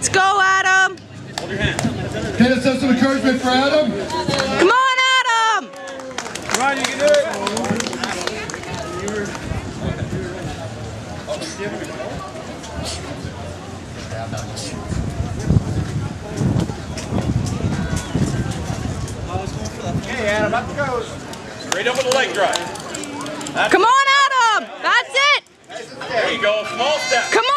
Let's go, Adam. Hold your hand. Can us have some encouragement for Adam? Come on, Adam. Come on, you can do it. Okay, Adam, up it goes. Straight over the leg drive. Come on, Adam. That's it. There you go, small step. Come